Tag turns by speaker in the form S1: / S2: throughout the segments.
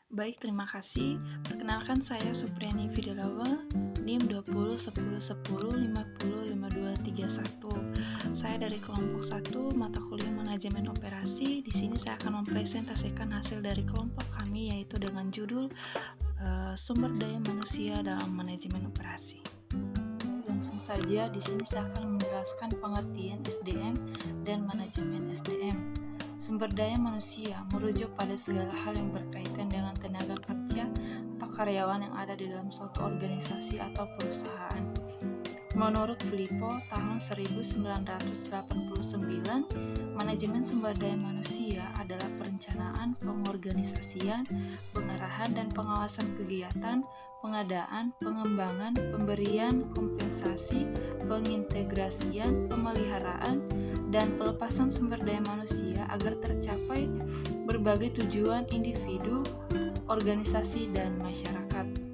S1: Baik, terima kasih. Perkenalkan saya Supriani Fiderawal, NIM 201010505231. Saya dari kelompok 1 mata kuliah manajemen operasi. Di sini saya akan mempresentasikan hasil dari kelompok kami yaitu dengan judul Sumber Daya Manusia dalam Manajemen Operasi. Langsung saja, di sini saya akan menjelaskan pengertian SDM dan manajemen SDM. Sumber daya manusia merujuk pada segala hal yang berkaitan dengan tenaga kerja atau karyawan yang ada di dalam suatu organisasi atau perusahaan. Menurut Filippo tahun 1989, manajemen sumber daya manusia adalah perencanaan, pengorganisasian, pengarahan dan pengawasan kegiatan, pengadaan, pengembangan, pemberian kompensasi, pengintegrasian, pemeliharaan, dan pelepasan sumber daya manusia agar tercapai berbagai tujuan individu, organisasi, dan masyarakat.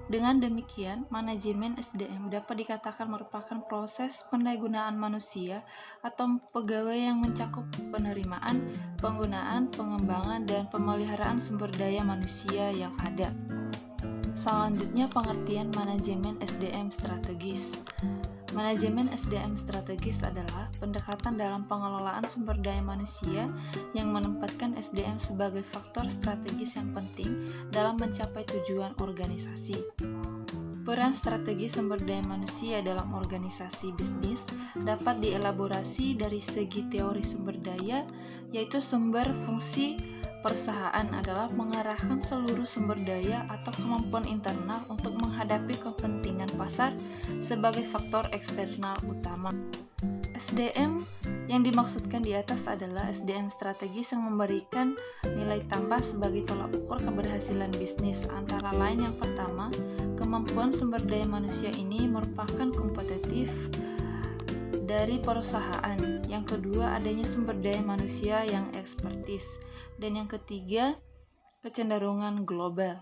S1: Dengan demikian, manajemen SDM dapat dikatakan merupakan proses pendayagunaan manusia atau pegawai yang mencakup penerimaan, penggunaan, pengembangan, dan pemeliharaan sumber daya manusia yang ada. Selanjutnya, pengertian manajemen SDM strategis. Manajemen SDM strategis adalah pendekatan dalam pengelolaan sumber daya manusia yang menempatkan SDM sebagai faktor strategis yang penting dalam mencapai tujuan organisasi. Peran strategi sumber daya manusia dalam organisasi bisnis dapat dielaborasi dari segi teori sumber daya, yaitu sumber fungsi perusahaan adalah mengarahkan seluruh sumber daya atau kemampuan internal untuk menghadapi kepentingan pasar sebagai faktor eksternal utama. SDM yang dimaksudkan di atas adalah SDM strategis yang memberikan nilai tambah sebagai tolak ukur keberhasilan bisnis. Antara lain, yang pertama, kemampuan sumber daya manusia ini merupakan kompetitif dari perusahaan. Yang kedua, adanya sumber daya manusia yang ekspertis. Dan yang ketiga, kecenderungan global.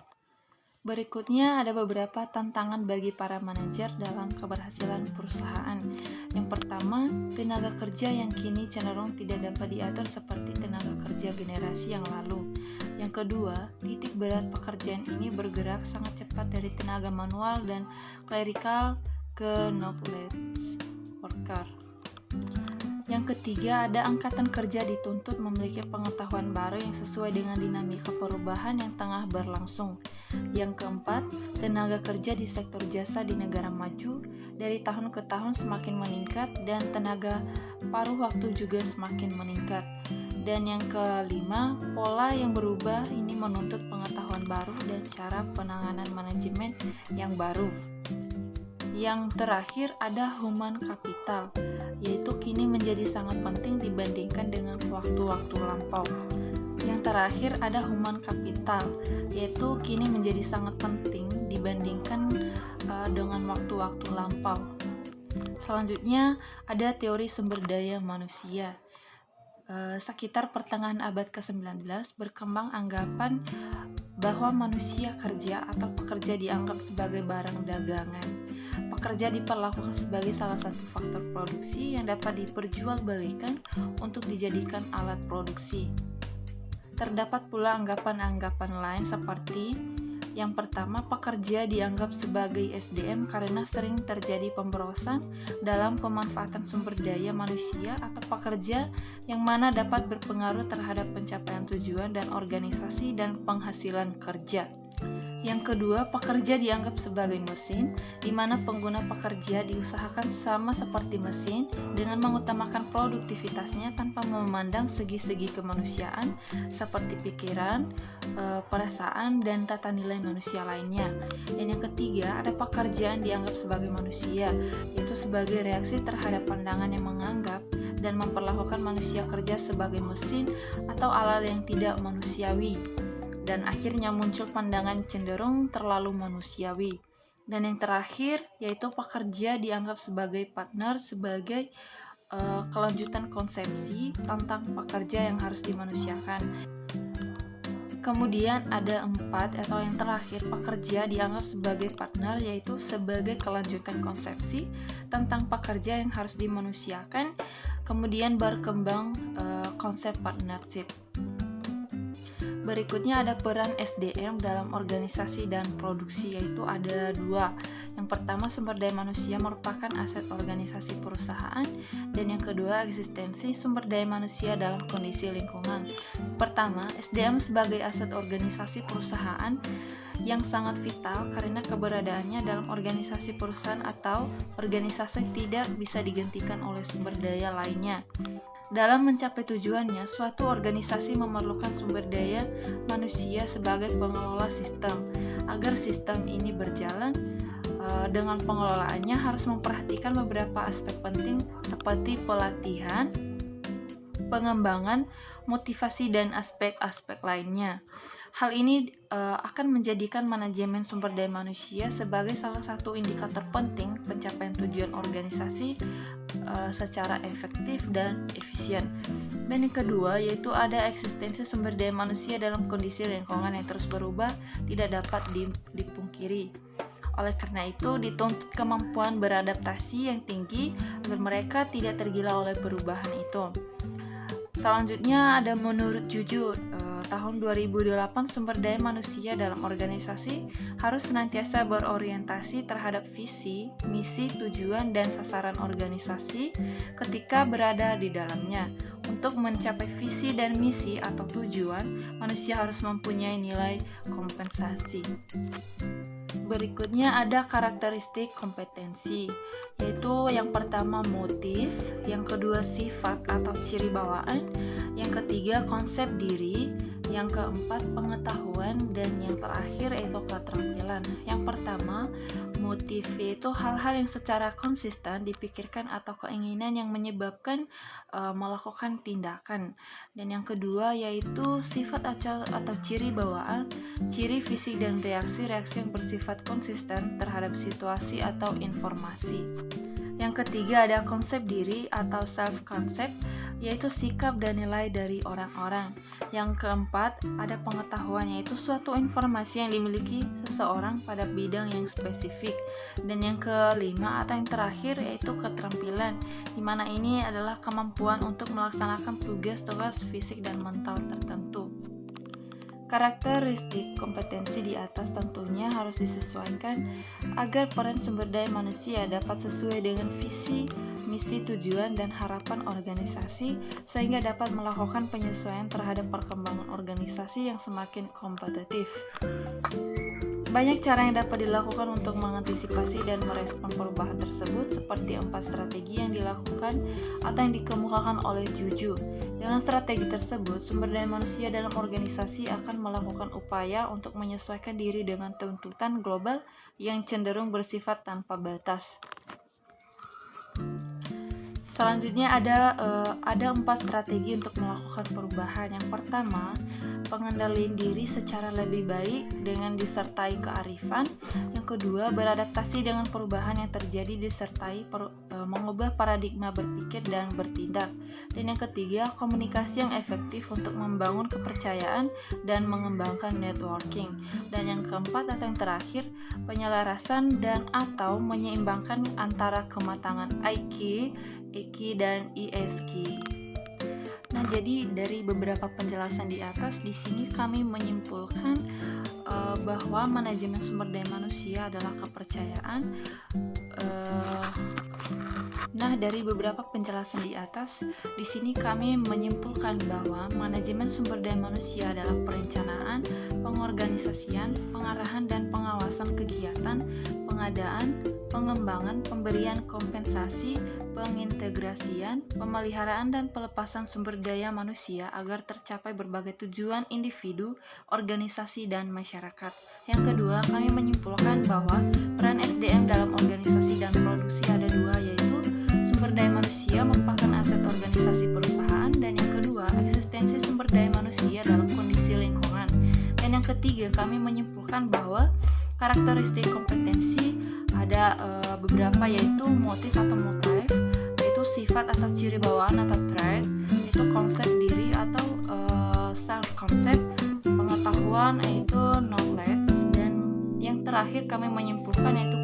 S1: Berikutnya ada beberapa tantangan bagi para manajer dalam keberhasilan perusahaan. Yang pertama, tenaga kerja yang kini cenderung tidak dapat diatur seperti tenaga kerja generasi yang lalu. Yang kedua, titik berat pekerjaan ini bergerak sangat cepat dari tenaga manual dan clerical ke knowledge worker. Yang ketiga, ada angkatan kerja dituntut memiliki pengetahuan baru yang sesuai dengan dinamika perubahan yang tengah berlangsung. Yang keempat, tenaga kerja di sektor jasa di negara maju dari tahun ke tahun semakin meningkat dan tenaga paruh waktu juga semakin meningkat. Dan yang kelima, pola yang berubah ini menuntut pengetahuan baru dan cara penanganan manajemen yang baru. Yang terakhir ada human capital, yaitu kini menjadi sangat penting dibandingkan dengan waktu-waktu lampau. Yang terakhir ada human capital, yaitu kini menjadi sangat penting dibandingkan dengan waktu-waktu lampau. Selanjutnya ada teori sumber daya manusia. Sekitar pertengahan abad ke-19 berkembang anggapan bahwa manusia kerja atau pekerja dianggap sebagai barang dagangan. Pekerja diperlakukan sebagai salah satu faktor produksi yang dapat diperjualbelikan untuk dijadikan alat produksi. Terdapat pula anggapan-anggapan lain seperti yang pertama, pekerja dianggap sebagai SDM karena sering terjadi pemborosan dalam pemanfaatan sumber daya manusia atau pekerja yang mana dapat berpengaruh terhadap pencapaian tujuan dan organisasi dan penghasilan kerja. Yang kedua, pekerja dianggap sebagai mesin, di mana pengguna pekerja diusahakan sama seperti mesin dengan mengutamakan produktivitasnya tanpa memandang segi-segi kemanusiaan seperti pikiran, perasaan, dan tata nilai manusia lainnya. Dan yang ketiga, ada pekerjaan dianggap sebagai manusia, yaitu sebagai reaksi terhadap pandangan yang menganggap dan memperlakukan manusia kerja sebagai mesin atau alat yang tidak manusiawi. Dan akhirnya muncul pandangan cenderung terlalu manusiawi. Dan yang terakhir yaitu pekerja dianggap sebagai partner, sebagai kelanjutan konsepsi tentang pekerja yang harus dimanusiakan. Kemudian ada 4 atau yang terakhir, pekerja dianggap sebagai partner, yaitu sebagai kelanjutan konsepsi tentang pekerja yang harus dimanusiakan. Kemudian berkembang konsep partnership. Berikutnya ada peran SDM dalam organisasi dan produksi, yaitu ada dua. Yang pertama, sumber daya manusia merupakan aset organisasi perusahaan, dan yang kedua, eksistensi sumber daya manusia dalam kondisi lingkungan. Pertama, SDM sebagai aset organisasi perusahaan yang sangat vital karena keberadaannya dalam organisasi perusahaan atau organisasi tidak bisa digantikan oleh sumber daya lainnya. Dalam mencapai tujuannya, suatu organisasi memerlukan sumber daya manusia sebagai pengelola sistem. Agar sistem ini berjalan, dengan pengelolaannya harus memperhatikan beberapa aspek penting seperti pelatihan, pengembangan, motivasi, dan aspek-aspek lainnya. Hal ini akan menjadikan manajemen sumber daya manusia sebagai salah satu indikator penting pencapaian tujuan organisasi secara efektif dan efisien. Dan yang kedua, yaitu ada eksistensi sumber daya manusia dalam kondisi lingkungan yang terus berubah, tidak dapat dipungkiri. Oleh karena itu, dituntut kemampuan beradaptasi yang tinggi agar mereka tidak tergila oleh perubahan itu. Selanjutnya ada menurut Juju, tahun 2008 sumber daya manusia dalam organisasi harus senantiasa berorientasi terhadap visi, misi, tujuan, dan sasaran organisasi ketika berada di dalamnya. Untuk mencapai visi dan misi atau tujuan, manusia harus mempunyai nilai kompensasi. Berikutnya ada karakteristik kompetensi, yaitu yang pertama motif, yang kedua sifat atau ciri bawaan, yang ketiga konsep diri, yang keempat pengetahuan, dan yang terakhir yaitu keterampilan. Yang pertama, motif, yaitu hal-hal yang secara konsisten dipikirkan atau keinginan yang menyebabkan melakukan tindakan. Dan yang kedua yaitu sifat atau ciri bawaan, ciri fisik dan reaksi-reaksi yang bersifat konsisten terhadap situasi atau informasi. Yang ketiga ada konsep diri atau self-concept, yaitu sikap dan nilai dari orang-orang. Yang keempat, ada pengetahuan, yaitu suatu informasi yang dimiliki seseorang pada bidang yang spesifik. Dan yang kelima atau yang terakhir yaitu keterampilan, di mana ini adalah kemampuan untuk melaksanakan tugas-tugas fisik dan mental tertentu. Karakteristik kompetensi di atas tentunya harus disesuaikan agar peran sumber daya manusia dapat sesuai dengan visi, misi, tujuan, dan harapan organisasi sehingga dapat melakukan penyesuaian terhadap perkembangan organisasi yang semakin kompetitif. Banyak cara yang dapat dilakukan untuk mengantisipasi dan merespon perubahan tersebut, seperti 4 strategi yang dilakukan atau yang dikemukakan oleh Juju. Dengan strategi tersebut, sumber daya manusia dalam organisasi akan melakukan upaya untuk menyesuaikan diri dengan tuntutan global yang cenderung bersifat tanpa batas. Selanjutnya ada 4 strategi untuk melakukan perubahan. Yang pertama, pengendalian diri secara lebih baik dengan disertai kearifan. Yang kedua, beradaptasi dengan perubahan yang terjadi disertai mengubah paradigma berpikir dan bertindak. Dan yang ketiga, komunikasi yang efektif untuk membangun kepercayaan dan mengembangkan networking. Dan yang keempat atau yang terakhir, penyelarasan dan atau menyeimbangkan antara kematangan IQ, EQ, dan ESG. Nah, jadi dari beberapa penjelasan di atas, di sini kami menyimpulkan bahwa manajemen sumber daya manusia adalah kepercayaan. Nah, dari beberapa penjelasan di atas, di sini kami menyimpulkan bahwa manajemen sumber daya manusia adalah perencanaan, pengorganisasian, pengarahan dan pengawasan kegiatan, pengadaan, pengembangan, pemberian kompensasi, pengintegrasian, pemeliharaan dan pelepasan sumber daya manusia agar tercapai berbagai tujuan individu, organisasi, dan masyarakat. Yang kedua, kami menyimpulkan bahwa peran SDM dalam organisasi dan produksi ada dua, yaitu sumber daya manusia merupakan aset organisasi perusahaan, dan yang kedua, eksistensi sumber daya manusia dalam kondisi lingkungan. Dan yang ketiga, kami menyimpulkan bahwa karakteristik kompetensi ada beberapa, yaitu motif atau motif, yaitu sifat atau ciri bawaan atau trait, yaitu konsep diri atau self concept, pengetahuan yaitu knowledge, dan yang terakhir kami menyimpulkan yaitu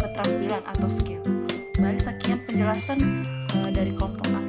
S1: keterampilan atau skill. Baik, sekian penjelasan dari kelompok kami.